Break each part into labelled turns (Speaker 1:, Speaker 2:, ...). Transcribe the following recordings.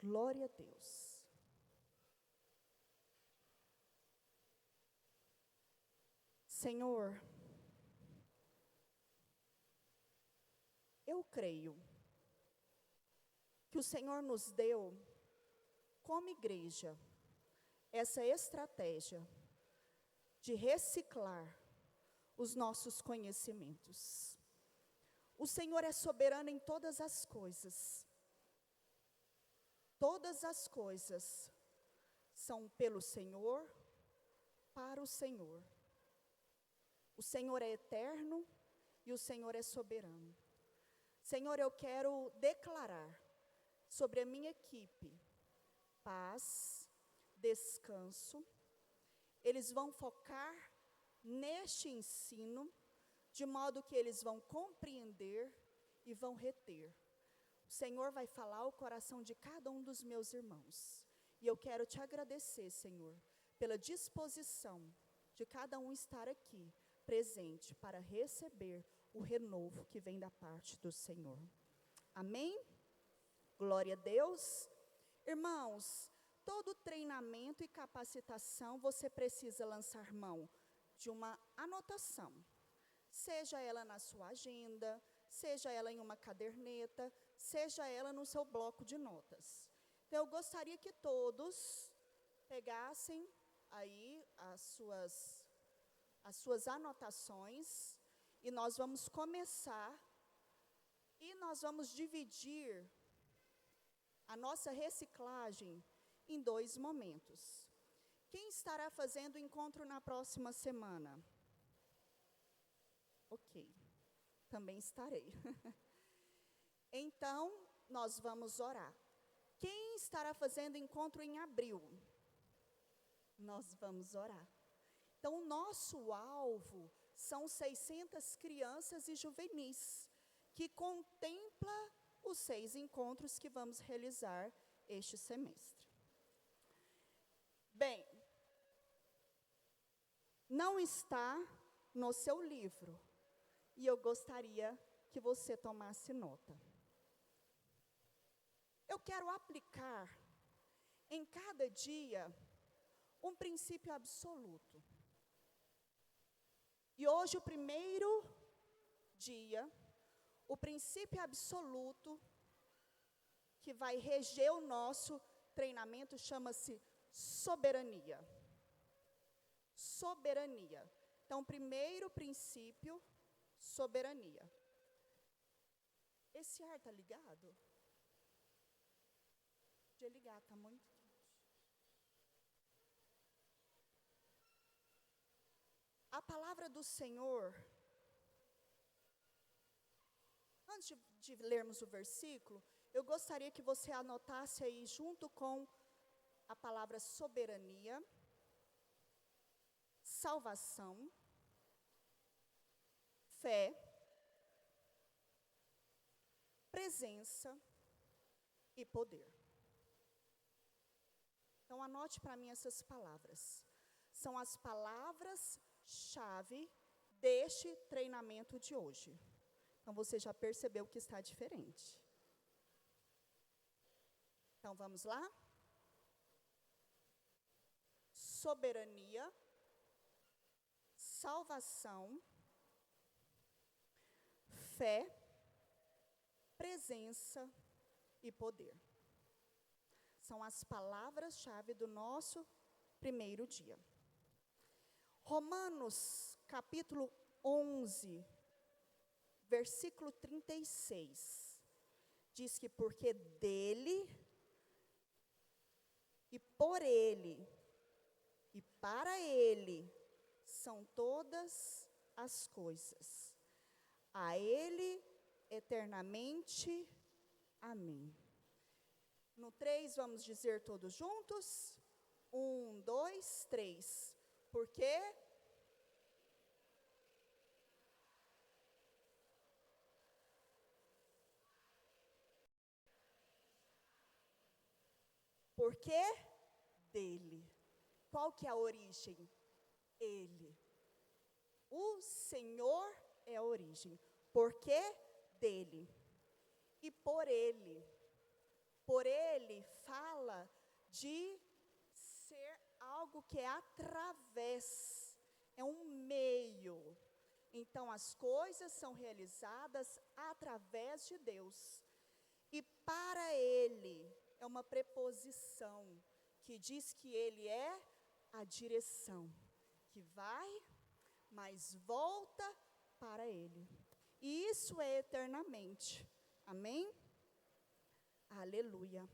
Speaker 1: Glória a Deus. Senhor, eu creio que o Senhor nos deu, como igreja, essa estratégia de reciclar os nossos conhecimentos. O Senhor é soberano em todas as coisas. Todas as coisas são pelo Senhor, para o Senhor. O Senhor é eterno e o Senhor é soberano. Senhor, eu quero declarar sobre a minha equipe paz, descanso. Eles vão focar neste ensino, de modo que eles vão compreender e vão reter. O Senhor vai falar o coração de cada um dos meus irmãos. E eu quero te agradecer, Senhor, pela disposição de cada um estar aqui, presente, para receber o renovo que vem da parte do Senhor. Amém? Glória a Deus. Irmãos, todo treinamento e capacitação, você precisa lançar mão de uma anotação. Seja ela na sua agenda, seja ela em uma caderneta, seja ela no seu bloco de notas. Então, eu gostaria que todos pegassem aí as suas anotações, e nós vamos começar, e nós vamos dividir a nossa reciclagem em 2 momentos. Quem estará fazendo o encontro na próxima semana? Ok, também estarei. Então, nós vamos orar. Quem estará fazendo encontro em abril? Nós vamos orar. Então, o nosso alvo são 600 crianças e juvenis, que contempla os 6 encontros que vamos realizar este semestre. Bem, não está no seu livro, e eu gostaria que você tomasse nota. Eu quero aplicar em cada dia um princípio absoluto. E hoje, o primeiro dia, o princípio absoluto que vai reger o nosso treinamento chama-se soberania. Soberania. Então, primeiro princípio, soberania. Esse ar está ligado? Podia ligar, está muito quente. A palavra do Senhor, antes de lermos o versículo, eu gostaria que você anotasse aí, junto com a palavra soberania, salvação, fé, presença e poder. Então, anote para mim essas palavras. São as palavras-chave deste treinamento de hoje. Então, você já percebeu que está diferente. Então, vamos lá? Soberania, salvação, fé, presença e poder. São as palavras-chave do nosso primeiro dia. Romanos, capítulo 11, versículo 36, diz que porque dele, e por ele, e para ele, são todas as coisas. A ele, eternamente, amém. No 3, vamos dizer todos juntos? 1, 2, 3. Por quê? Porque dele. Qual que é a origem? Ele. O Senhor é a origem. Porque dele. E por ele. Por ele fala de ser algo que é através, é um meio. Então, as coisas são realizadas através de Deus. E para ele, é uma preposição que diz que ele é a direção, que vai, mas volta para ele. E isso é eternamente. Amém? Aleluia.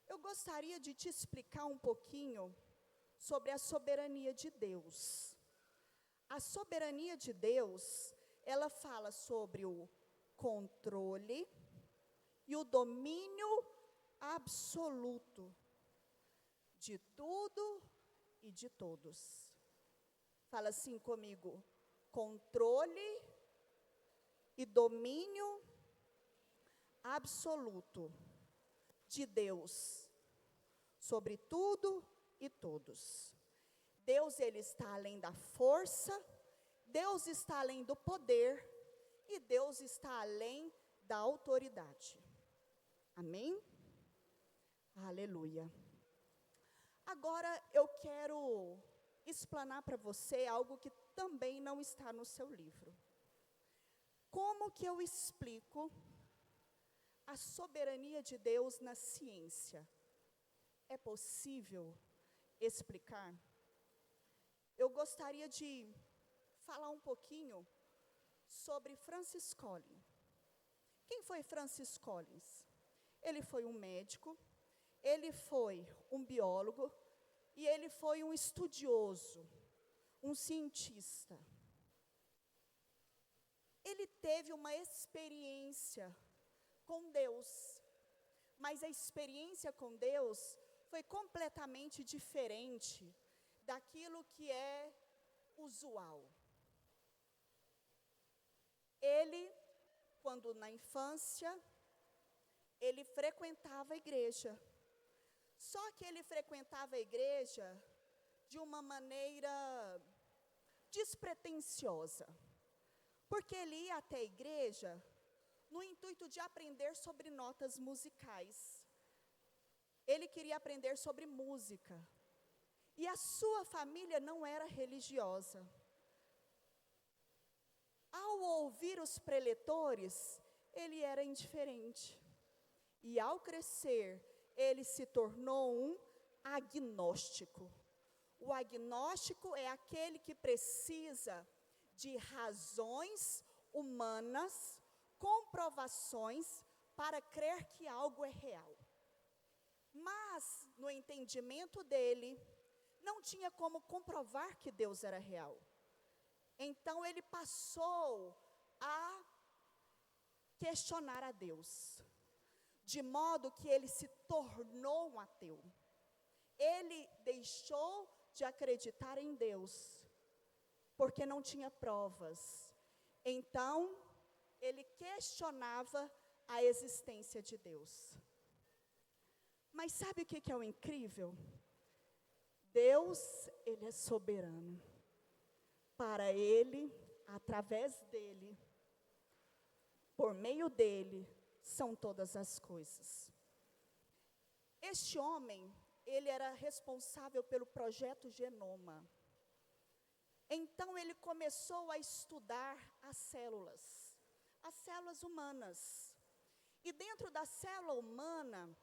Speaker 1: Eu gostaria de te explicar um pouquinho sobre a soberania de Deus. A soberania de Deus, ela fala sobre o controle e o domínio absoluto de tudo e de todos. Fala assim comigo: controle e domínio absoluto de Deus sobre tudo e todos. Deus, ele está além da força, Deus está além do poder e Deus está além da autoridade. Amém? Aleluia. Agora eu quero explanar para você algo que também não está no seu livro. Como que eu explico a soberania de Deus na ciência? É possível explicar? Eu gostaria de falar um pouquinho sobre Francis Collins. Quem foi Francis Collins? Ele foi um médico, ele foi um biólogo e ele foi um estudioso, um cientista. Ele teve uma experiência com Deus, mas a experiência com Deus foi completamente diferente daquilo que é usual. Ele, quando na infância, ele frequentava a igreja. Só que ele frequentava a igreja de uma maneira despretensiosa. Porque ele ia até a igreja no intuito de aprender sobre notas musicais. Ele queria aprender sobre música. E a sua família não era religiosa. Ao ouvir os preletores, ele era indiferente. E ao crescer, ele se tornou um agnóstico. O agnóstico é aquele que precisa de razões humanas, comprovações para crer que algo é real. Mas, no entendimento dele, não tinha como comprovar que Deus era real. Então, ele passou a questionar a Deus, de modo que ele se tornou um ateu. Ele deixou de acreditar em Deus, porque não tinha provas. Então, ele questionava a existência de Deus. Mas sabe o que é o incrível? Deus, ele é soberano. Para ele, através dele, por meio dele, são todas as coisas. Este homem, ele era responsável pelo projeto Genoma. Então, ele começou a estudar as células humanas. E dentro da célula humana,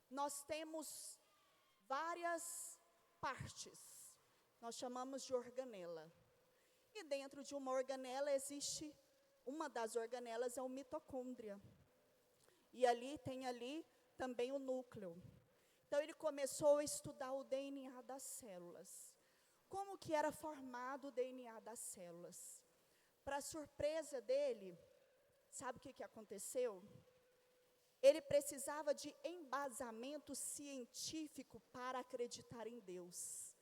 Speaker 1: nós temos várias partes. Nós chamamos de organela. E dentro de uma organela existe, uma das organelas é o mitocôndria. E tem ali também o núcleo. Então, ele começou a estudar o DNA das células. Como que era formado o DNA das células? Para surpresa dele, sabe o que aconteceu? Ele precisava de embasamento científico para acreditar em Deus.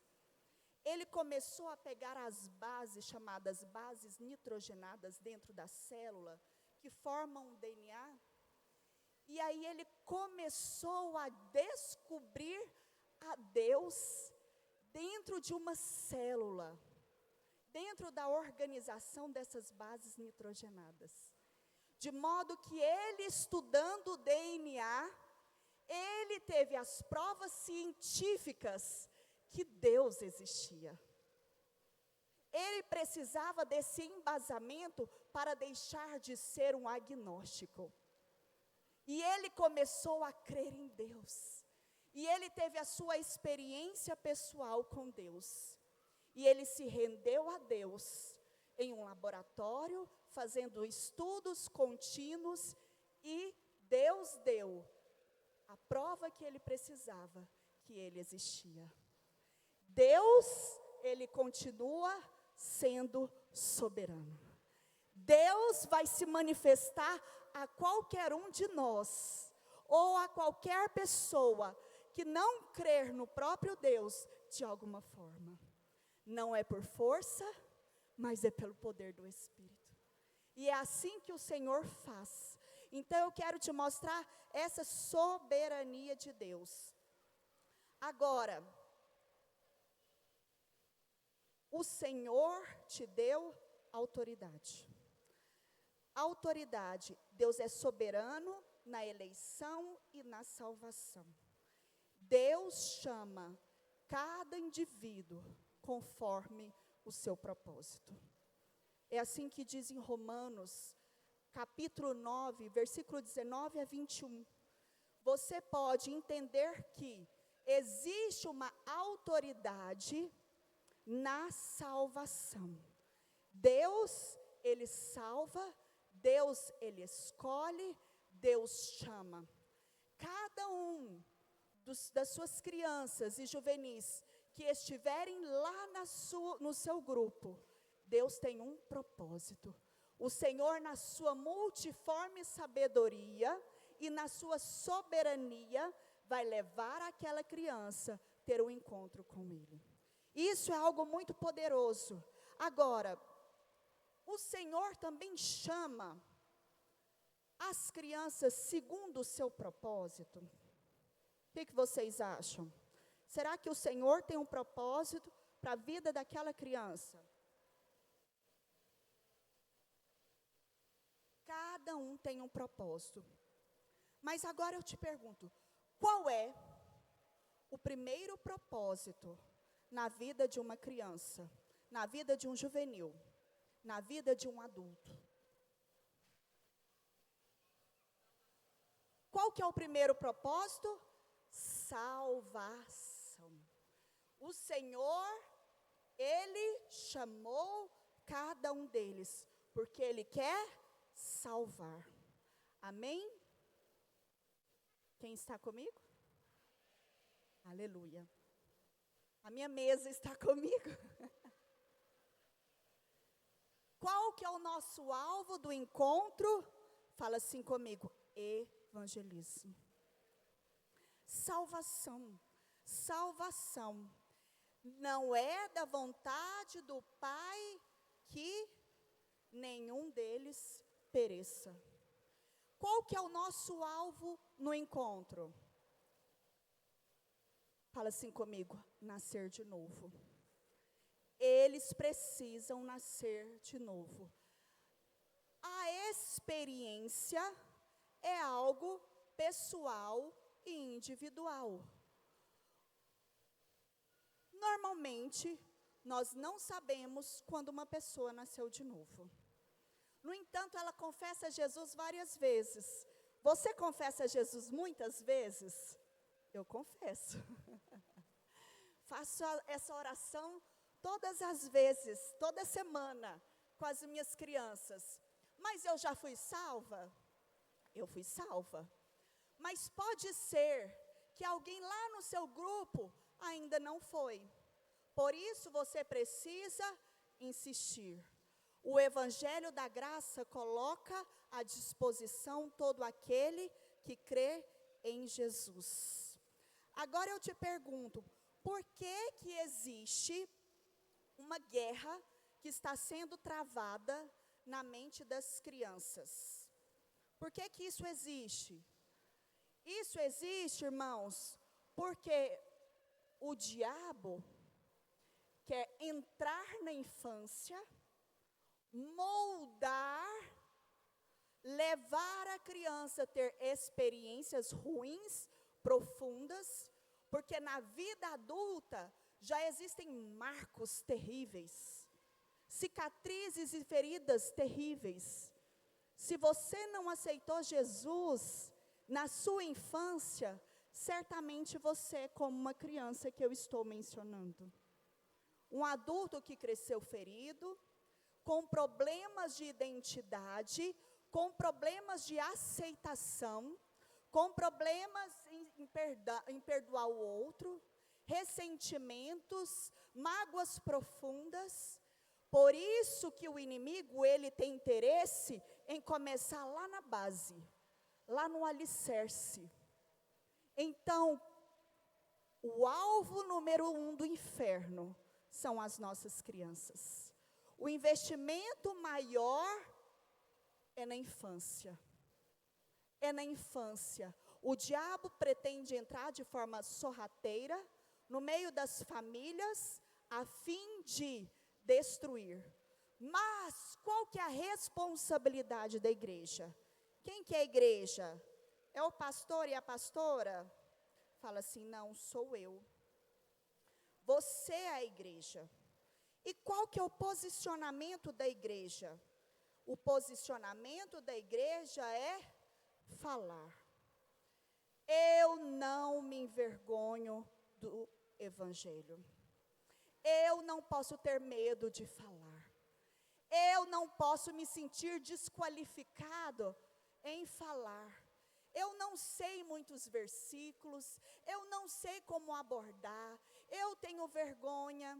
Speaker 1: Ele começou a pegar as bases, chamadas bases nitrogenadas dentro da célula, que formam o DNA, e aí ele começou a descobrir a Deus dentro de uma célula, dentro da organização dessas bases nitrogenadas. De modo que ele, estudando o DNA, ele teve as provas científicas que Deus existia. Ele precisava desse embasamento para deixar de ser um agnóstico. E ele começou a crer em Deus. E ele teve a sua experiência pessoal com Deus. E ele se rendeu a Deus em um laboratório, fazendo estudos contínuos, e Deus deu a prova que ele precisava, que ele existia. Deus, ele continua sendo soberano. Deus vai se manifestar a qualquer um de nós, ou a qualquer pessoa que não crer no próprio Deus de alguma forma. Não é por força, mas é pelo poder do Espírito. E é assim que o Senhor faz. Então eu quero te mostrar essa soberania de Deus. Agora, o Senhor te deu autoridade. Autoridade, Deus é soberano na eleição e na salvação. Deus chama cada indivíduo conforme o seu propósito. É assim que diz em Romanos, capítulo 9, versículo 19 a 21. Você pode entender que existe uma autoridade na salvação. Deus, ele salva, Deus, ele escolhe, Deus chama. Cada um das suas crianças e juvenis que estiverem lá no seu grupo, Deus tem um propósito. O Senhor, na sua multiforme sabedoria e na sua soberania, vai levar aquela criança a ter um encontro com Ele. Isso é algo muito poderoso. Agora, o Senhor também chama as crianças segundo o seu propósito. O que vocês acham? Será que o Senhor tem um propósito para a vida daquela criança? Cada um tem um propósito. Mas agora eu te pergunto, qual é o primeiro propósito na vida de uma criança, na vida de um juvenil, na vida de um adulto? Qual que é o primeiro propósito? Salvação. O Senhor, Ele chamou cada um deles, porque Ele quer salvar. Amém? Quem está comigo? Aleluia. A minha mesa está comigo. Qual que é o nosso alvo do encontro? Fala assim comigo: evangelismo. Salvação. Salvação. Não é da vontade do Pai que nenhum deles pereça. Qual que é o nosso alvo no encontro? Fala assim comigo: nascer de novo. Eles precisam nascer de novo. A experiência é algo pessoal e individual. Normalmente, nós não sabemos quando uma pessoa nasceu de novo. No entanto, ela confessa Jesus várias vezes. Você confessa Jesus muitas vezes? Eu confesso. Faço essa oração todas as vezes, toda semana, com as minhas crianças. Mas eu já fui salva? Eu fui salva. Mas pode ser que alguém lá no seu grupo ainda não foi. Por isso você precisa insistir. O Evangelho da Graça coloca à disposição todo aquele que crê em Jesus. Agora eu te pergunto, por que existe uma guerra que está sendo travada na mente das crianças? Por que isso existe? Isso existe, irmãos, porque o diabo quer entrar na infância, moldar, levar a criança a ter experiências ruins profundas, porque na vida adulta já existem marcos terríveis, cicatrizes e feridas terríveis. Se você não aceitou Jesus na sua infância, certamente você é como uma criança que eu estou mencionando. Um adulto que cresceu ferido, com problemas de identidade, com problemas de aceitação, com problemas em perdoar o outro, ressentimentos, mágoas profundas. Por isso que o inimigo, ele tem interesse em começar lá na base, lá no alicerce. Então, o alvo número 1 do inferno são as nossas crianças. O investimento maior é na infância. É na infância. O diabo pretende entrar de forma sorrateira no meio das famílias, a fim de destruir. Mas qual que é a responsabilidade da igreja? Quem que é a igreja? É o pastor e a pastora? Fala assim, não, sou eu. Você é a igreja. E qual que é o posicionamento da igreja? O posicionamento da igreja é falar. Eu não me envergonho do evangelho. Eu não posso ter medo de falar. Eu não posso me sentir desqualificado em falar. Eu não sei muitos versículos, eu não sei como abordar, eu tenho vergonha.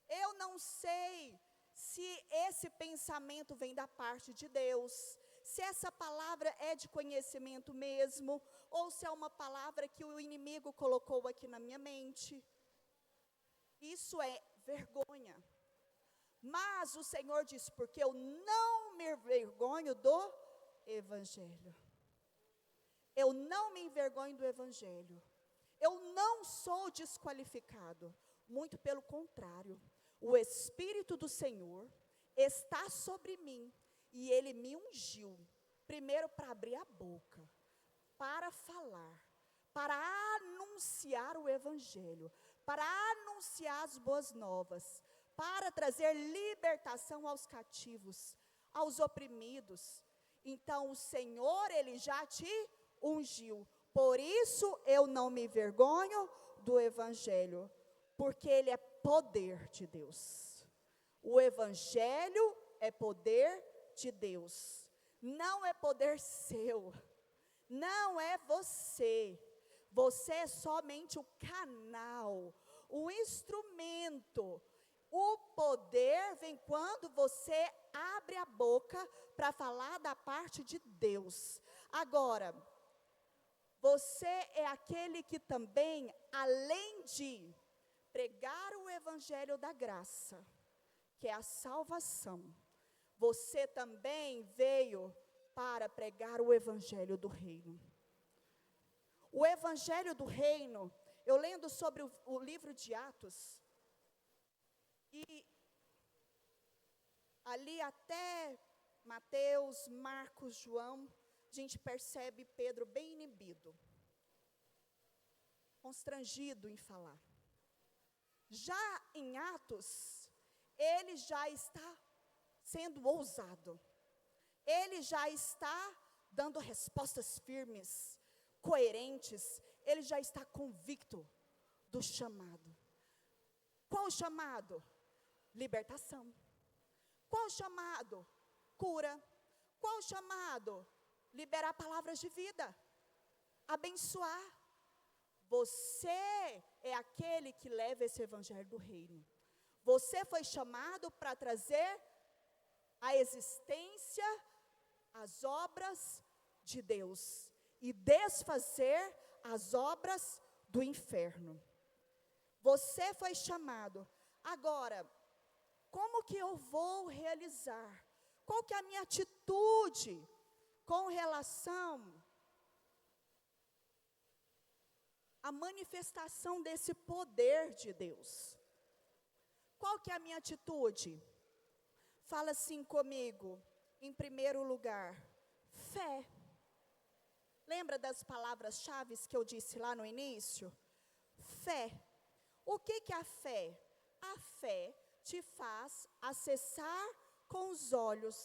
Speaker 1: Eu não sei se esse pensamento vem da parte de Deus, se essa palavra é de conhecimento mesmo, ou se é uma palavra que o inimigo colocou aqui na minha mente. Isso é vergonha. Mas o Senhor diz, porque eu não me envergonho do evangelho. Eu não me envergonho do evangelho. Eu não sou desqualificado. Muito pelo contrário. O Espírito do Senhor está sobre mim. E Ele me ungiu. Primeiro para abrir a boca. Para falar. Para anunciar o evangelho. Para anunciar as boas novas. Para trazer libertação aos cativos. Aos oprimidos. Então o Senhor, Ele já te ungiu. Por isso eu não me envergonho do evangelho, porque ele é poder de Deus. O evangelho é poder de Deus. Não é poder seu. Não é você. Você é somente o canal, o instrumento. O poder vem quando você abre a boca para falar da parte de Deus. Agora, você é aquele que também, além de pregar o evangelho da graça, que é a salvação, você também veio para pregar o evangelho do reino. O evangelho do reino, eu lendo sobre o livro de Atos, e ali até Mateus, Marcos, João, a gente percebe Pedro bem inibido, constrangido em falar. Já em Atos, ele já está sendo ousado. Ele já está dando respostas firmes, coerentes. Ele já está convicto do chamado. Qual o chamado? Libertação. Qual o chamado? Cura. Qual o chamado? Liberar palavras de vida. Abençoar. Você é aquele que leva esse evangelho do reino. Você foi chamado para trazer à existência as obras de Deus e desfazer as obras do inferno. Você foi chamado. Agora, como que eu vou realizar? Qual que é a minha atitude com relação à manifestação desse poder de Deus? Qual que é a minha atitude? Fala assim comigo, em primeiro lugar, fé. Lembra das palavras-chave que eu disse lá no início? Fé. O que é a fé? A fé te faz acessar com os olhos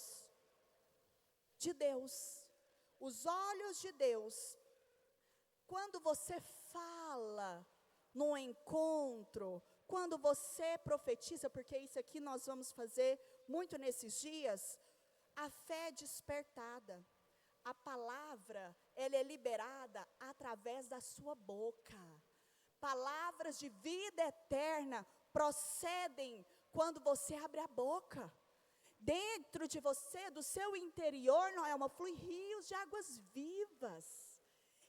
Speaker 1: de Deus. Os olhos de Deus. Quando você fala num encontro, quando você profetiza, porque isso aqui nós vamos fazer muito nesses dias, a fé é despertada. A palavra, ela é liberada através da sua boca. Palavras de vida eterna procedem quando você abre a boca. Dentro de você, do seu interior, não é uma flui rios de águas vivas.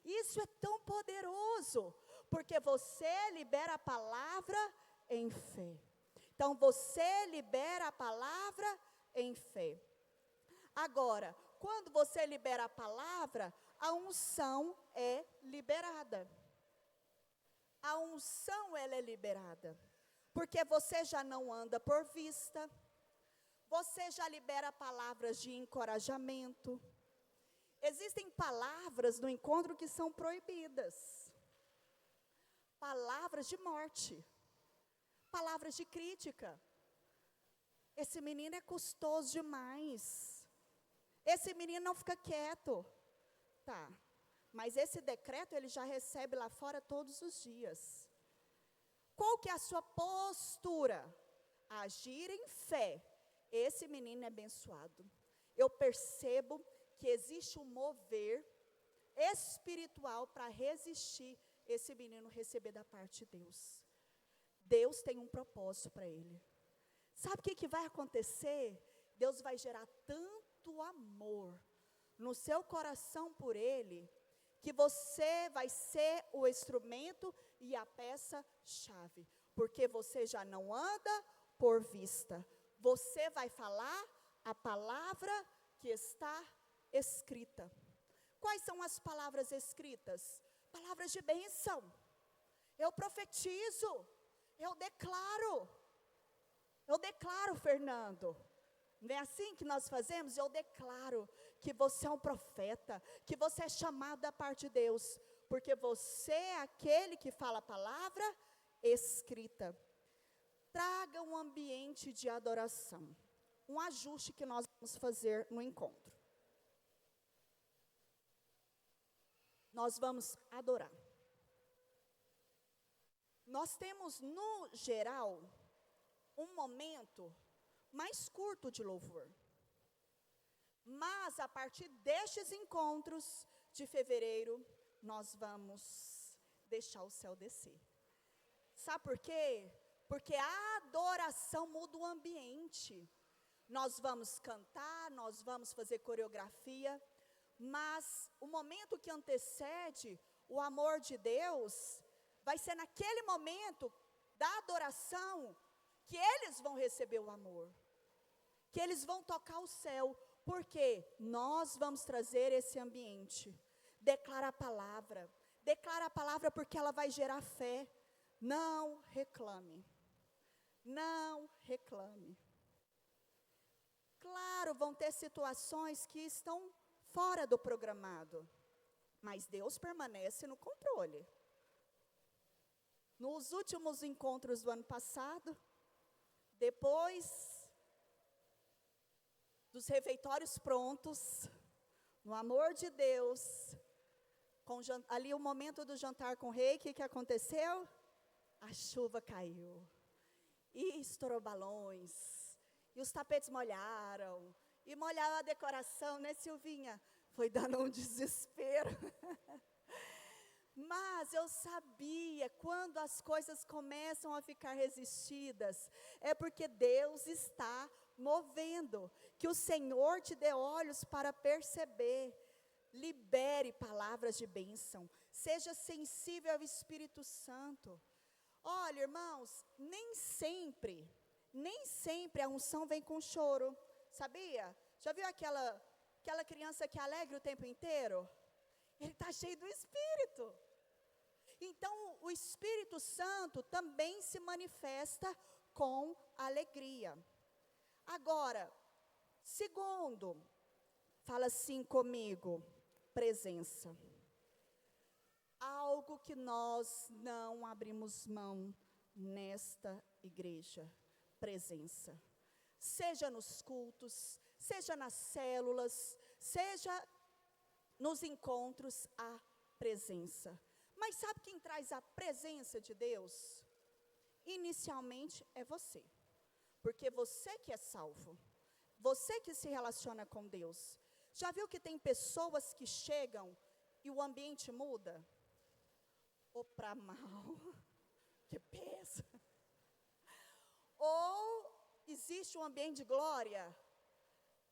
Speaker 1: Isso é tão poderoso, porque você libera a palavra em fé. Então, você libera a palavra em fé. Agora, quando você libera a palavra, a unção é liberada. A unção, ela é liberada. Porque você já não anda por vista. Você já libera palavras de encorajamento. Existem palavras no encontro que são proibidas. Palavras de morte. Palavras de crítica. Esse menino é custoso demais. Esse menino não fica quieto. Tá, mas esse decreto ele já recebe lá fora todos os dias. Qual que é a sua postura? Agir em fé. Esse menino é abençoado. Eu percebo que existe um mover espiritual para resistir esse menino receber da parte de Deus. Deus tem um propósito para ele. Sabe o que vai acontecer? Deus vai gerar tanto amor no seu coração por ele, que você vai ser o instrumento e a peça-chave. Porque você já não anda por vista. Você vai falar a palavra que está escrita. Quais são as palavras escritas? Palavras de bênção. Eu profetizo. Eu declaro, Fernando. Não é assim que nós fazemos? Eu declaro que você é um profeta, que você é chamado da parte de Deus, porque você é aquele que fala a palavra escrita. Traga um ambiente de adoração, um ajuste que nós vamos fazer no encontro. Nós vamos adorar. Nós temos, no geral, um momento mais curto de louvor. Mas, a partir destes encontros de fevereiro, nós vamos deixar o céu descer. Sabe por quê? Porque a adoração muda o ambiente. Nós vamos cantar, nós vamos fazer coreografia, mas o momento que antecede o amor de Deus, vai ser naquele momento da adoração que eles vão receber o amor, que eles vão tocar o céu, porque nós vamos trazer esse ambiente. Declara a palavra porque ela vai gerar fé. Não reclame, não reclame. Claro, vão ter situações que estão fora do programado, mas Deus permanece no controle. Nos últimos encontros do ano passado, depois dos refeitórios prontos, no amor de Deus, ali o momento do jantar com o rei, o que aconteceu? A chuva caiu, e estourou balões, e os tapetes molharam, e molharam a decoração, né, Silvinha? Foi dando um desespero. Mas eu sabia, quando as coisas começam a ficar resistidas, é porque Deus está movendo, que o Senhor te dê olhos para perceber. Libere palavras de bênção, seja sensível ao Espírito Santo. Olha, irmãos, nem sempre a unção vem com choro, sabia? Já viu aquela criança que é alegre o tempo inteiro? Ele está cheio do Espírito. Então, o Espírito Santo também se manifesta com alegria. Agora, segundo, fala assim comigo, presença. algo que nós não abrimos mão nesta igreja: presença. Seja nos cultos, seja nas células, seja nos encontros, a presença. Mas sabe quem traz a presença de Deus? Inicialmente é você, porque você que é salvo, você que se relaciona com Deus. Já viu que tem pessoas que chegam e o ambiente muda? Ou para mal, que peso. Ou existe um ambiente de glória?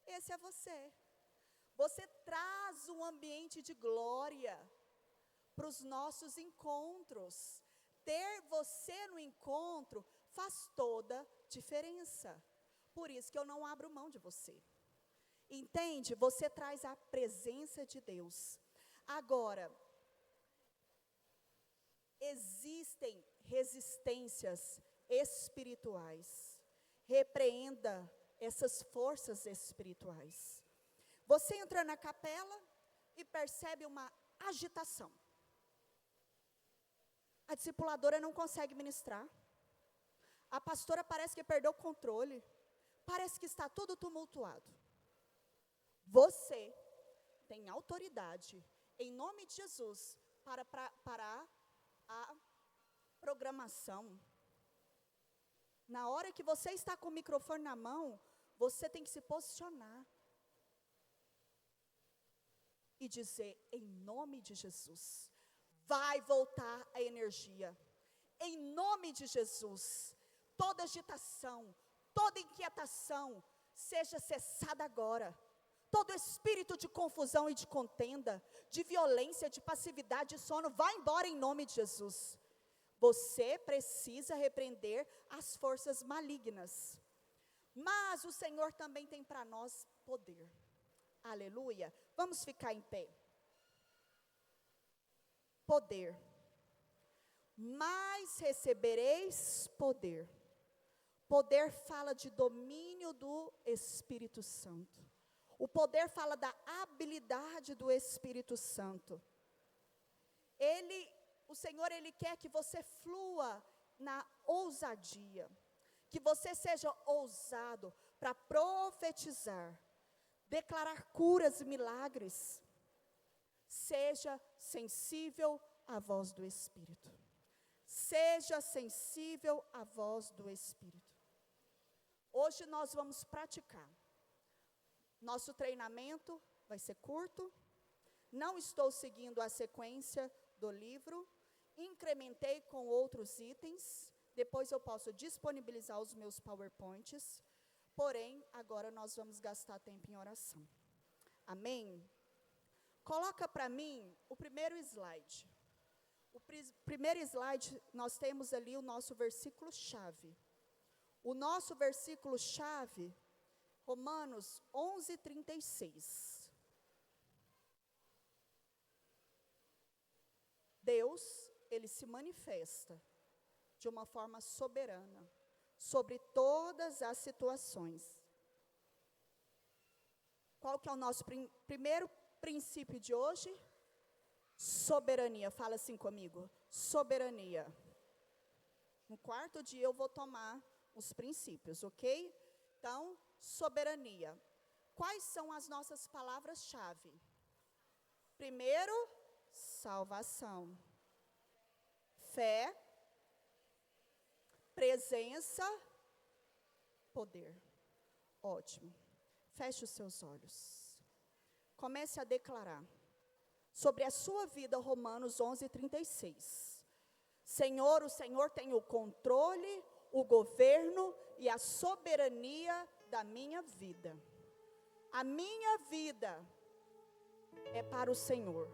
Speaker 1: Esse é você. Você traz um ambiente de glória para os nossos encontros. Ter você no encontro faz toda diferença. Por isso que eu não abro mão de você. Entende? Você traz a presença de Deus. Agora, existem resistências espirituais. Repreenda essas forças espirituais. Você entra na capela e percebe uma agitação. A discipuladora não consegue ministrar. A pastora parece que perdeu o controle. Parece que está tudo tumultuado. Você tem autoridade, em nome de Jesus, para parar a programação. Na hora que você está com o microfone na mão, você tem que se posicionar e dizer, em nome de Jesus, vai voltar a energia. Em nome de Jesus, toda agitação, toda inquietação, seja cessada agora. Todo espírito de confusão e de contenda, de violência, de passividade, de sono, vai embora em nome de Jesus. Você precisa repreender as forças malignas. Mas o Senhor também tem para nós poder. Aleluia. Vamos ficar em pé. Poder. Mas recebereis poder. Poder fala de domínio do Espírito Santo. O poder fala da habilidade do Espírito Santo. O Senhor, Ele quer que você flua na ousadia. Que você seja ousado para profetizar, declarar curas e milagres. Seja sensível à voz do Espírito. Seja sensível à voz do Espírito. Hoje nós vamos praticar. Nosso treinamento vai ser curto. Não estou seguindo a sequência do livro. Incrementei com outros itens. Depois eu posso disponibilizar os meus PowerPoints. Porém, agora nós vamos gastar tempo em oração. Amém? Coloca para mim o primeiro slide. O primeiro slide, nós temos ali o nosso versículo-chave. O nosso versículo-chave, Romanos 11:36. Deus, Ele se manifesta de uma forma soberana sobre todas as situações. Qual que é o nosso primeiro princípio de hoje? Soberania. Fala assim comigo. Soberania. No quarto dia eu vou tomar os princípios, ok? Então, soberania. Quais são as nossas palavras-chave? Primeiro, salvação. Fé. Presença. Poder. Ótimo. Feche os seus olhos. Comece a declarar sobre a sua vida, Romanos 11:36. Senhor, o Senhor tem o controle, o governo e a soberania da minha vida. A minha vida é para o Senhor.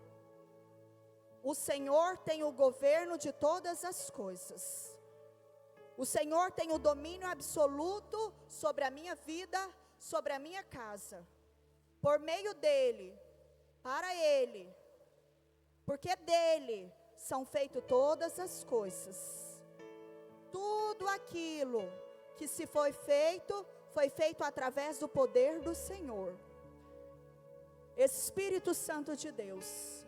Speaker 1: O Senhor tem o governo de todas as coisas. O Senhor tem o domínio absoluto sobre a minha vida, sobre a minha casa. Por meio dEle, para Ele, porque dEle são feitas todas as coisas. Tudo aquilo que se foi feito através do poder do Senhor. Espírito Santo de Deus,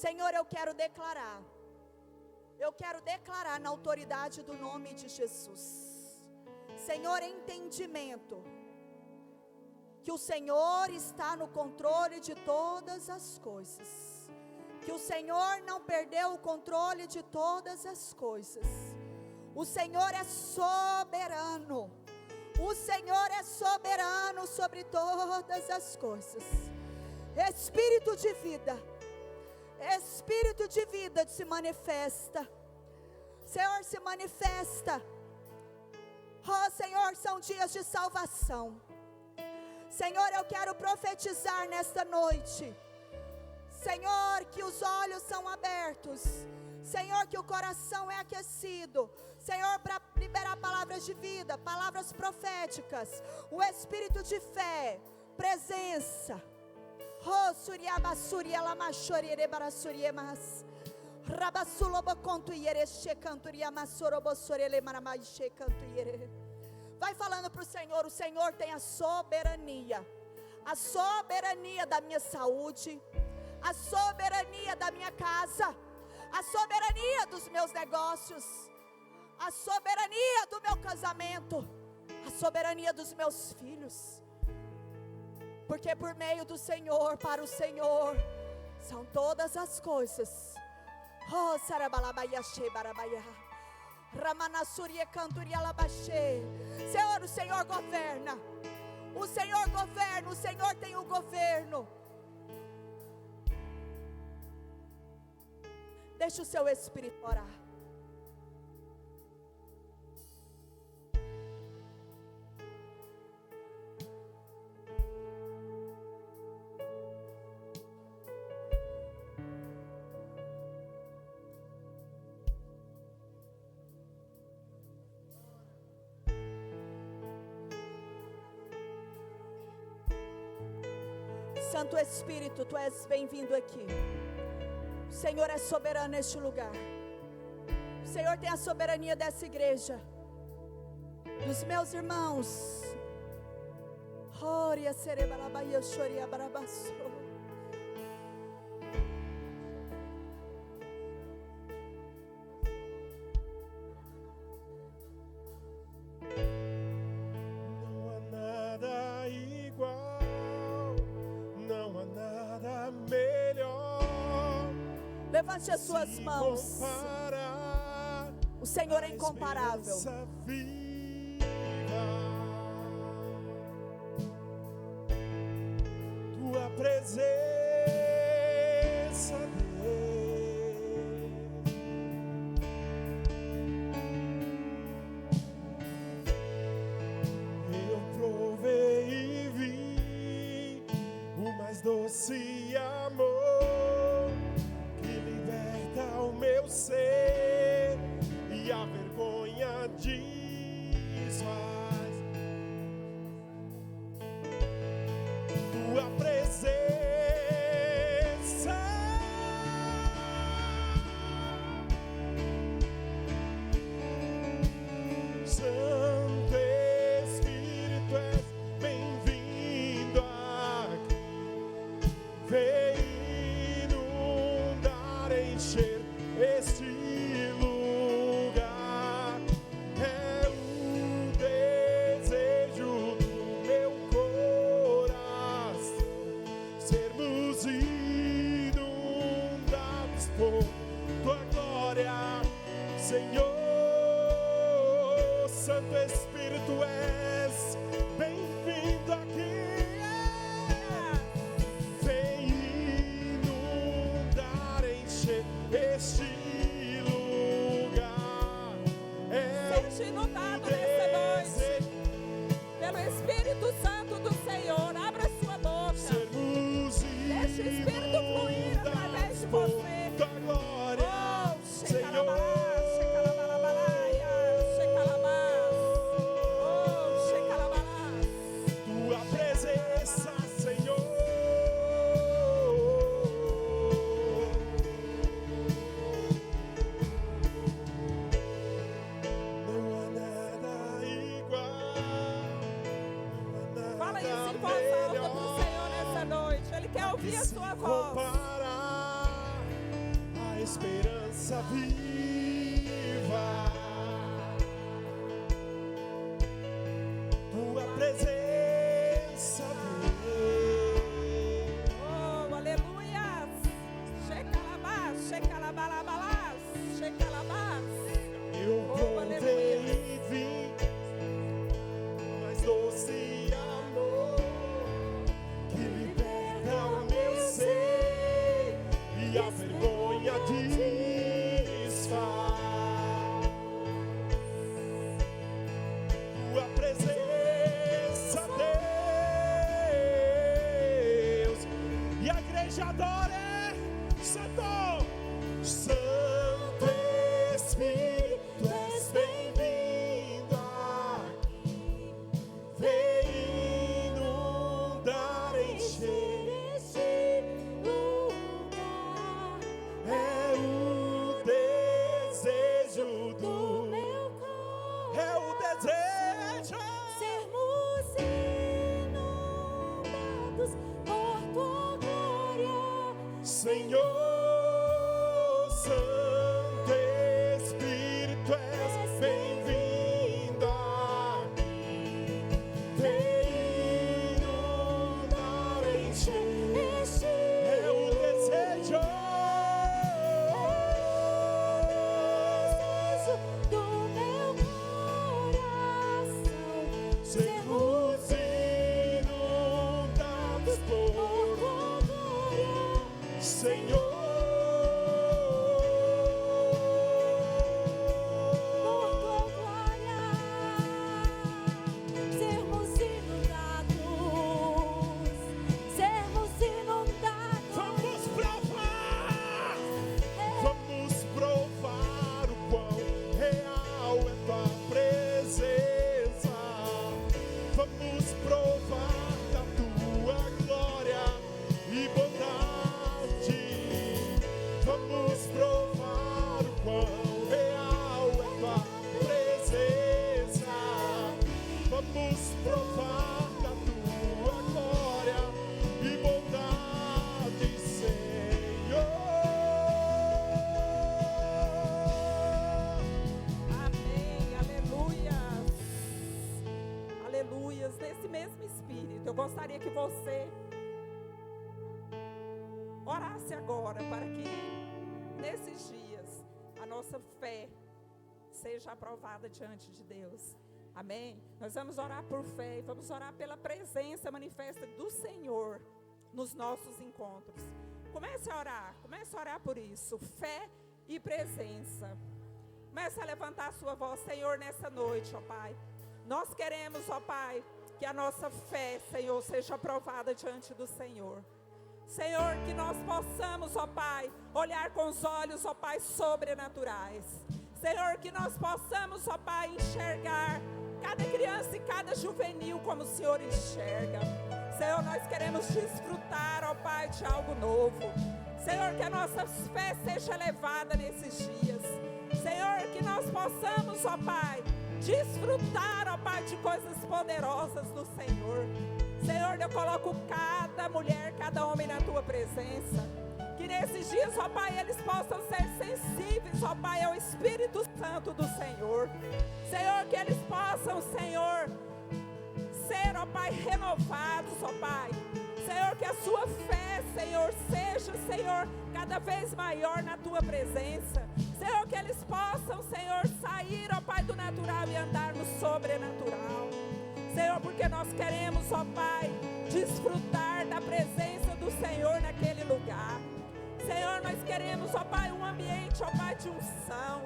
Speaker 1: Senhor, eu quero declarar na autoridade do nome de Jesus, Senhor, entendimento, que o Senhor está no controle de todas as coisas, que o Senhor não perdeu o controle de todas as coisas. O Senhor é soberano, o Senhor é soberano sobre todas as coisas. Espírito de vida se manifesta, Senhor, se manifesta. Oh Senhor, são dias de salvação. Senhor, eu quero profetizar nesta noite, Senhor, que os olhos são abertos, Senhor, que o coração é aquecido, Senhor, para liberar palavras de vida, palavras proféticas, o espírito de fé, presença. Oh, suriabassuri alamachori erebarasuri emas. Rabassuloboconto iere checanturia massorobossore maramaiche canto iere. Vai falando para o Senhor tem a soberania da minha saúde, a soberania da minha casa, a soberania dos meus negócios, a soberania do meu casamento, a soberania dos meus filhos, porque por meio do Senhor, para o Senhor, são todas as coisas. Oh, sarabalabaiá barabaia. Ramanassuria canturia labaxê. Senhor, o Senhor governa. O Senhor governa, o Senhor tem o governo. Deixa o seu espírito orar. Santo Espírito, Tu és bem-vindo aqui. O Senhor é soberano neste lugar. O Senhor tem a soberania dessa igreja, dos meus irmãos. Oria serebalabaia choria barabaço. Levante as suas mãos. O Senhor é incomparável.
Speaker 2: Tua presença, eu provei e vi o mais doce amor o meu ser e a vergonha desfaz. Tua presença, Santo Espírito, és bem-vindo aqui. Vem inundar, encher este lugar. É o desejo do meu coração, sermos inundados por Tua glória, Senhor. Santo Espírito, és bem-vindo aqui. Vem inundar, encher este lugar.
Speaker 3: Seja inundado nessa noite pelo Espírito Santo do Senhor. Abra sua boca. Deixe o Espírito fluir através de você.
Speaker 2: Tua glória, Senhor. Tua presença, Senhor. Não há nada igual.
Speaker 3: Fala isso em voz alta para o Senhor nessa noite. Ele quer ouvir a sua voz.
Speaker 2: esperança viva. Tua presença, Deus.
Speaker 3: Oh, aleluia. Checalabás, checalabalabalás, checalabás.
Speaker 2: Eu
Speaker 3: Oh,
Speaker 2: provei
Speaker 3: aleluia.
Speaker 2: e vi mais doce amor que liberta o meu ser e a vergonha desfaz. Tua presença, Deus, e a igreja adora, Santo, Santo Espírito, és bem-vindo aqui, vem inundar, encher esse lugar, é o desejo do meu coração, é o desejo,
Speaker 4: Sermos inundados por tua glória.
Speaker 2: Senhor. Santo Espírito, és bem-vindo aqui, vem inundar, encher, é o desejo
Speaker 4: Do meu coração,
Speaker 2: sermos inundados
Speaker 4: por
Speaker 2: por
Speaker 4: tua glória.
Speaker 2: Senhor.
Speaker 4: Por tua glória, sermos inundados,
Speaker 2: Vamos provar o quão real é tua presença. Vamos provar da tua glória e bondade. Vamos provar o quão real é tua presença. Vamos provar da tua glória e bondade, Senhor.
Speaker 3: Amém, aleluias, aleluias. Nesse mesmo espírito, eu gostaria que você orasse agora para que nesses dias a nossa fé seja aprovada diante de Deus. Amém? Nós vamos orar por fé e vamos orar pela presença manifesta do Senhor nos nossos encontros. Comece a orar por isso, fé e presença. Comece a levantar a sua voz, Senhor, nessa noite, ó Pai. Nós queremos, ó Pai, que a nossa fé, Senhor, seja aprovada diante do Senhor. Senhor, que nós possamos, ó Pai, olhar com os olhos, ó Pai, sobrenaturais. Senhor, que nós possamos, ó Pai, enxergar cada criança e cada juvenil como o Senhor enxerga. Senhor, nós queremos desfrutar, ó Pai, de algo novo. Senhor, que a nossa fé seja elevada nesses dias. Senhor, que nós possamos, ó Pai, desfrutar, ó Pai, de coisas poderosas do Senhor. Senhor, eu coloco cada mulher, cada homem na Tua presença. Que nesses dias, ó Pai, eles possam ser sensíveis, ó Pai, ao Espírito Santo do Senhor. Senhor, que eles possam, Senhor, ser, ó Pai, renovados, ó Pai. Senhor, que a sua fé, Senhor, seja, Senhor, cada vez maior na Tua presença. Senhor, que eles possam, Senhor, sair, ó Pai, do natural e andar no sobrenatural. Senhor, porque nós queremos, ó Pai, desfrutar da presença do Senhor naquele lugar. Senhor, nós queremos, ó Pai, um ambiente, ó Pai, de unção.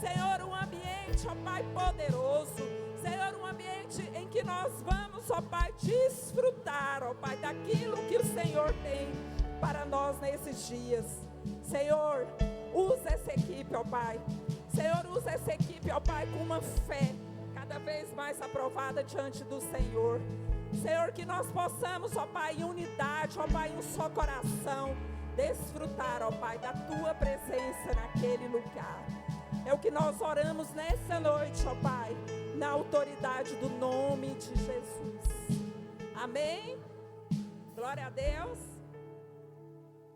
Speaker 3: Senhor, um ambiente, ó Pai, poderoso. Senhor, um ambiente em que nós vamos, ó Pai, desfrutar, ó Pai, daquilo que o Senhor tem para nós nesses dias. Senhor, usa essa equipe, ó Pai. Senhor, usa essa equipe, ó Pai, com uma fé cada vez mais aprovada diante do Senhor. Senhor, que nós possamos, ó Pai, em unidade, ó Pai, em um só coração, desfrutar, ó Pai, da Tua presença naquele lugar. É o que nós oramos nessa noite, ó Pai, na autoridade do nome de Jesus. Amém? Glória a Deus.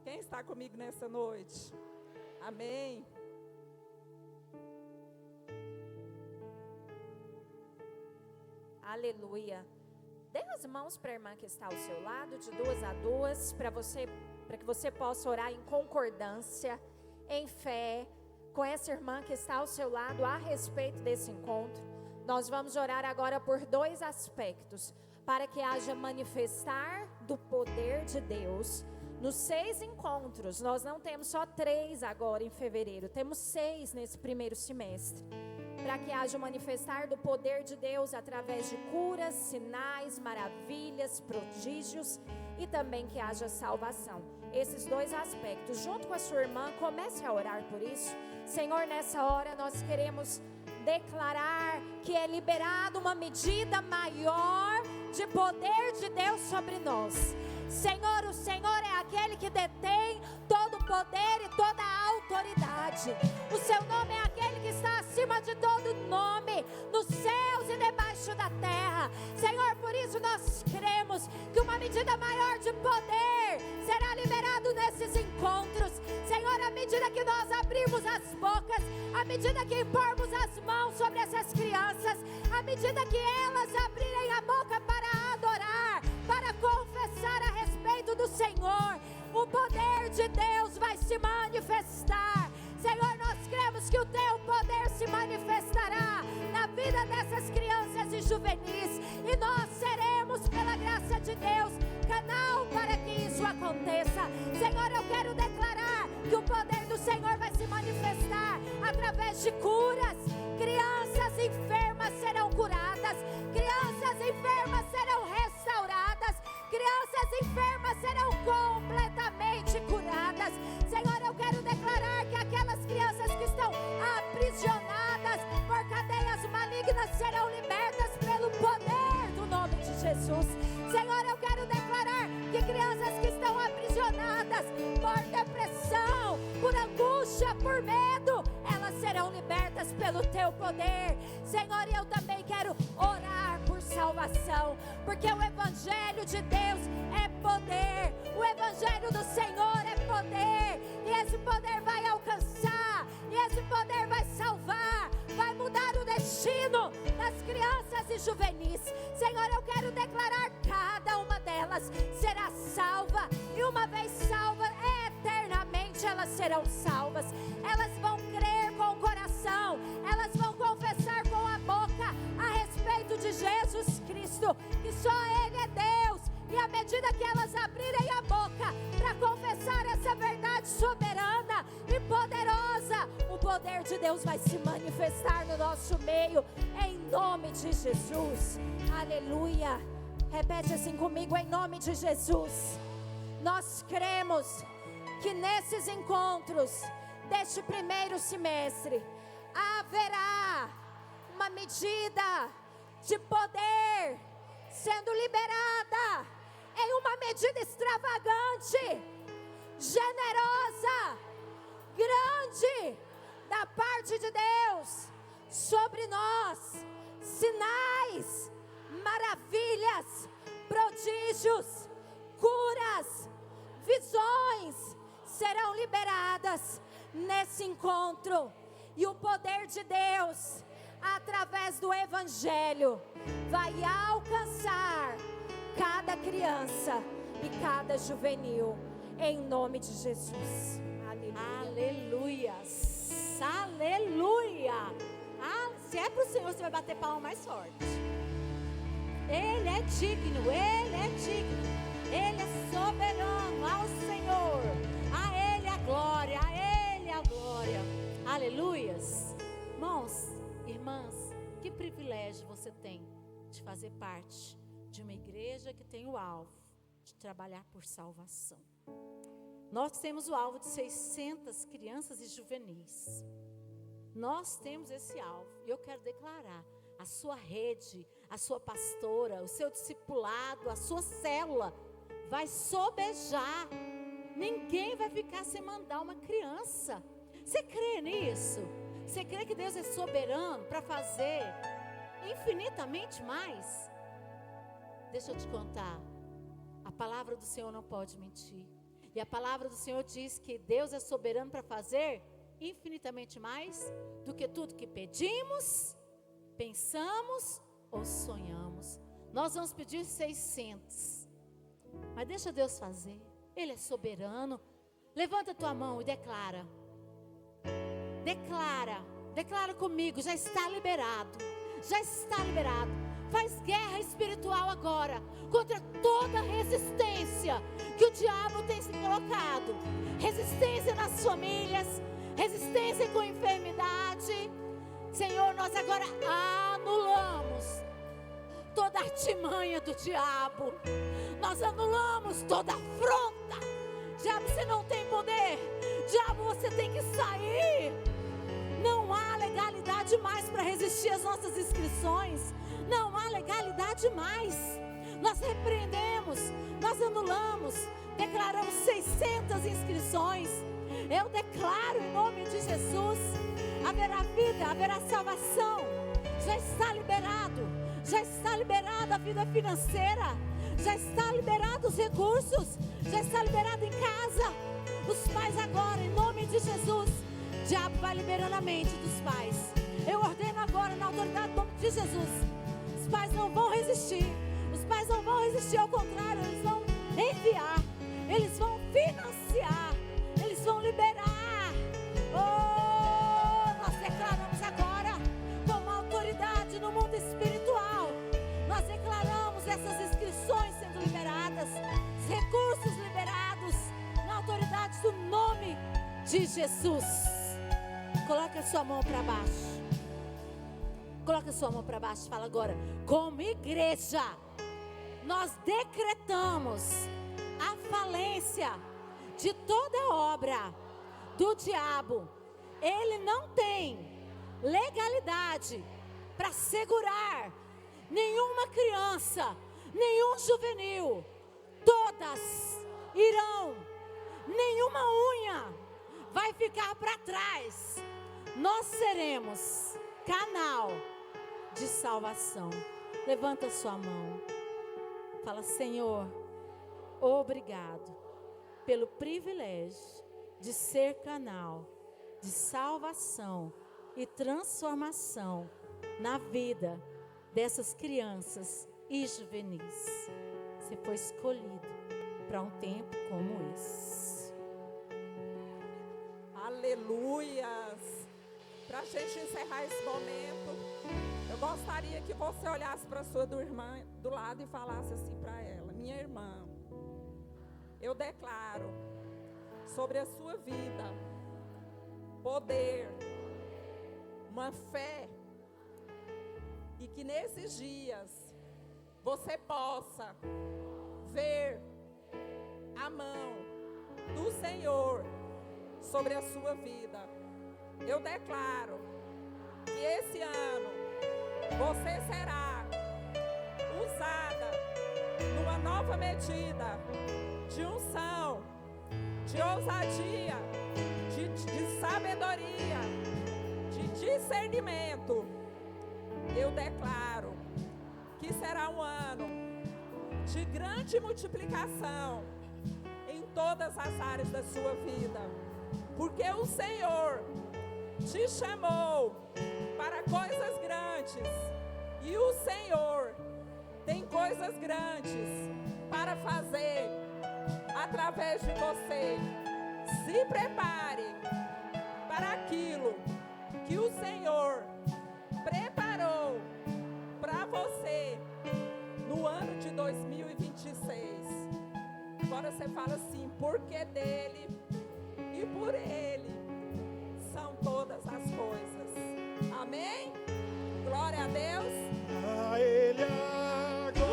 Speaker 3: Quem está comigo nessa noite? Amém.
Speaker 5: Aleluia. Dê as mãos para a irmã que está ao seu lado, de 2 a 2, para que você possa orar em concordância, em fé, com essa irmã que está ao seu lado a respeito desse encontro. Nós vamos orar agora por 2 aspectos, para que haja manifestar do poder de Deus. Nos 6 encontros, nós não temos só 3 agora em fevereiro, temos 6 nesse primeiro semestre. Para que haja o manifestar do poder de Deus através de curas, sinais, maravilhas, prodígios e também que haja salvação. Esses 2 aspectos, junto com a sua irmã, comece a orar por isso. Senhor, nessa hora nós queremos declarar que é liberado uma medida maior de poder de Deus sobre nós. Senhor, o Senhor é aquele que detém todo o poder e toda a autoridade. O seu nome é aquele que está acima de todo nome, nos céus e debaixo da terra. Senhor, por isso nós cremos que uma medida maior de poder será liberado nesses encontros. Senhor, à medida que nós abrimos as bocas, à medida que impormos as mãos sobre essas crianças, à medida que elas abrirem a boca para adorar, para confessar a respeito do Senhor, o poder de Deus vai se manifestar. Senhor, nós cremos que o teu poder se manifestará na vida dessas crianças e juvenis, e nós seremos, pela graça de Deus, canal para que isso aconteça. Senhor, eu quero declarar que o poder do Senhor vai se manifestar através de curas. Crianças enfermas serão curadas, crianças enfermas serão restauradas, crianças enfermas serão completamente curadas. Senhor, eu quero declarar que aquelas crianças que estão aprisionadas por cadeias malignas serão libertas pelo poder do nome de Jesus. Senhor, eu quero declarar que crianças que estão aprisionadas por depressão, por angústia, por medo, elas serão libertas pelo teu poder. Senhor, eu também quero orar por salvação, porque o Evangelho de Deus é poder, o Evangelho do Senhor é poder, e esse poder vai alcançar, e esse poder vai salvar, vai mudar o destino das crianças e juvenis. Senhor, eu quero declarar cada uma delas será salva, e uma vez salva, eternamente elas serão salvas. Elas vão crer com o coração, elas vão confessar com a boca a respeito de Jesus Cristo, que só Ele é Deus. E à medida que elas abrirem a boca para confessar essa verdade soberana e poderosa, o poder de Deus vai se manifestar no nosso meio, em nome de Jesus. Aleluia. Repete assim comigo, em nome de Jesus. Nós cremos que nesses encontros deste primeiro semestre haverá uma medida de poder sendo liberada em uma medida extravagante, generosa, grande da parte de Deus sobre nós. Sinais, maravilhas, prodígios, curas, visões serão liberadas nesse encontro, e o poder de Deus através do Evangelho vai alcançar cada criança e cada juvenil, em nome de Jesus.
Speaker 4: Aleluia. Aleluia. Se é para o Senhor, você vai bater palma mais forte. Ele é digno, Ele é digno, Ele é soberano. Ao Senhor, a Ele a glória, a Ele a glória. Aleluias. Irmãos, irmãs, que privilégio você tem de fazer parte de uma igreja que tem o alvo de trabalhar por salvação. Nós temos o alvo de 600 crianças e juvenis. Nós temos esse alvo, e eu quero declarar: a sua rede, a sua pastora, o seu discipulado, a sua célula vai sobejar. Ninguém vai ficar sem mandar uma criança. Você crê nisso? Você crê que Deus é soberano para fazer infinitamente mais? Deixa eu te contar, a palavra do Senhor não pode mentir. E a palavra do Senhor diz que Deus é soberano para fazer infinitamente mais do que tudo que pedimos, pensamos ou sonhamos. Nós vamos pedir 600. Mas deixa Deus fazer. Ele é soberano. Levanta tua mão e declara. Declara comigo, já está liberado. Já está liberado. Faz guerra espiritual agora contra toda resistência que o diabo tem se colocado. Resistência nas famílias, resistência com enfermidade. Senhor, nós agora anulamos toda artimanha do diabo. Nós anulamos toda afronta. Diabo, você não tem poder. Diabo, você tem que sair. Não há legalidade mais para resistir às nossas inscrições. Não há legalidade mais. Nós repreendemos, nós anulamos, declaramos 600 inscrições. Eu declaro em nome de Jesus, haverá vida, haverá salvação. Já está liberada a vida financeira, já está liberado os recursos, já está liberado em casa. Os pais agora, em nome de Jesus, o diabo vai liberando a mente dos pais. Eu ordeno agora, na autoridade do nome de Jesus, os pais não vão resistir. Os pais não vão resistir, ao contrário, eles vão enviar, eles vão financiar, eles vão liberar. Oh, nós declaramos agora, como autoridade no mundo espiritual, nós declaramos essas inscrições sendo liberadas, os recursos liberados, na autoridade do nome de Jesus. Coloca a sua mão para baixo. Coloca a sua mão para baixo e fala agora: como igreja, nós decretamos a falência de toda obra do diabo. Ele não tem legalidade para segurar nenhuma criança, nenhum juvenil. Todas irão, nenhuma unha vai ficar para trás. Nós seremos canal de salvação. Levanta sua mão. Fala: Senhor, obrigado pelo privilégio de ser canal de salvação e transformação na vida dessas crianças e juvenis. Você foi escolhido para um tempo como esse.
Speaker 3: Aleluias! Para a gente encerrar esse momento, eu gostaria que você olhasse para a sua irmã do lado e falasse assim para ela: minha irmã, eu declaro sobre a sua vida poder, uma fé, e que nesses dias você possa ver a mão do Senhor sobre a sua vida. Eu declaro que esse ano você será usada numa nova medida de unção, de ousadia, de sabedoria, de discernimento. Eu declaro que será um ano de grande multiplicação em todas as áreas da sua vida, porque o Senhor te chamou para coisas grandes, e o Senhor tem coisas grandes para fazer através de você. Se prepare para aquilo que o Senhor preparou para você no ano de 2026. Agora você fala assim: porque dele e por ele são todas as coisas. Amém? Glória a Deus.
Speaker 2: A Ele a glória,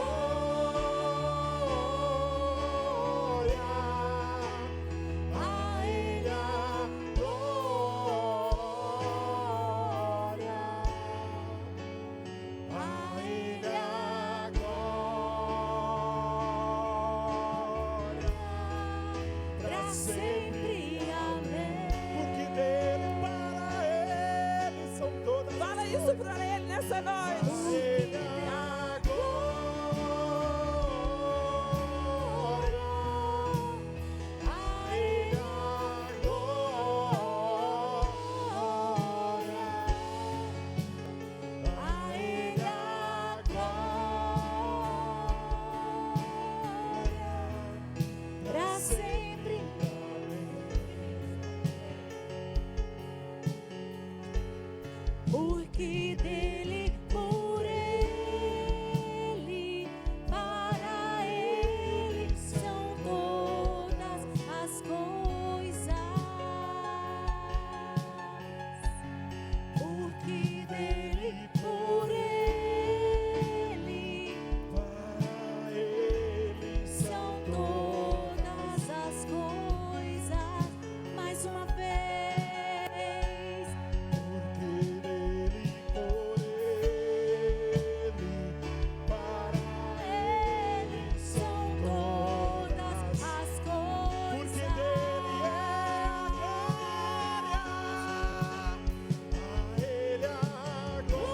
Speaker 2: a Ele a glória, a Ele a glória, para sempre. Amém. Porque dele para Ele são todas.
Speaker 3: Fala isso para ele nessa noite.
Speaker 4: porque dele, por ele, para ele são todas as coisas. Porque dele, por ele,
Speaker 2: para ele
Speaker 4: são todas as coisas. Mais uma vez.
Speaker 2: porque dele, por ele, para
Speaker 4: Ele são todas as
Speaker 2: porque
Speaker 4: coisas.
Speaker 2: dele é a glória, a ele a glória,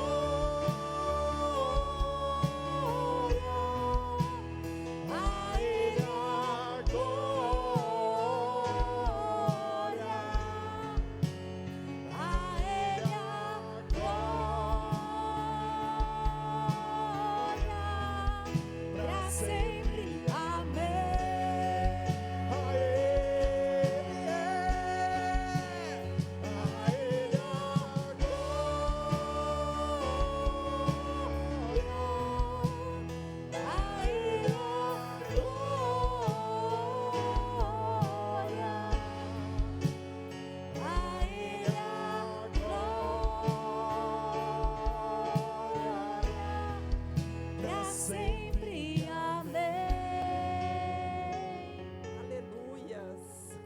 Speaker 2: a ele a glória,
Speaker 4: A Ele a glória, pra sempre. Amém.
Speaker 2: a ele a ele a glória.
Speaker 4: A Ele a glória, a Ele a glória, pra sempre. Amém.
Speaker 3: Aleluias.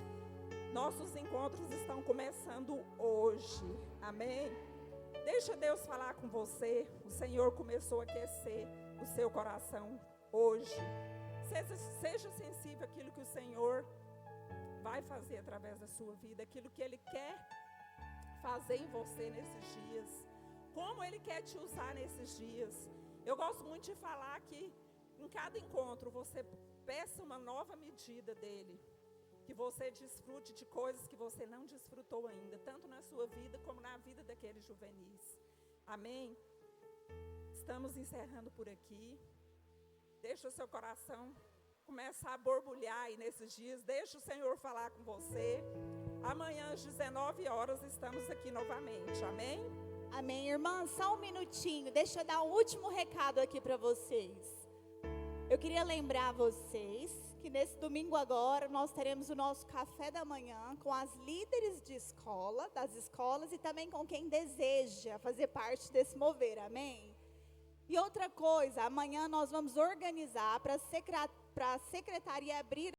Speaker 3: Nossos encontros estão começando hoje. Amém? Deixa Deus falar com você. O Senhor começou a aquecer o seu coração hoje. Seja sensível àquilo que o Senhor vai fazer através da sua vida, aquilo que Ele quer fazer em você nesses dias, como Ele quer te usar nesses dias. Eu gosto muito de falar que em cada encontro você peça uma nova medida dEle, que você desfrute de coisas que você não desfrutou ainda, tanto na sua vida como na vida daqueles juvenis. Amém? Estamos encerrando por aqui. Deixa o seu coração começar a borbulhar aí nesses dias. Deixa o Senhor falar com você. Amanhã às 19 horas estamos aqui novamente. Amém?
Speaker 1: Amém, irmã, só um minutinho, deixa eu dar um último recado aqui para vocês. Eu queria lembrar vocês que nesse domingo agora nós teremos o nosso café da manhã com as líderes de escola, das escolas, e também com quem deseja fazer parte desse mover, amém? E outra coisa, amanhã nós vamos organizar para a secretaria abrir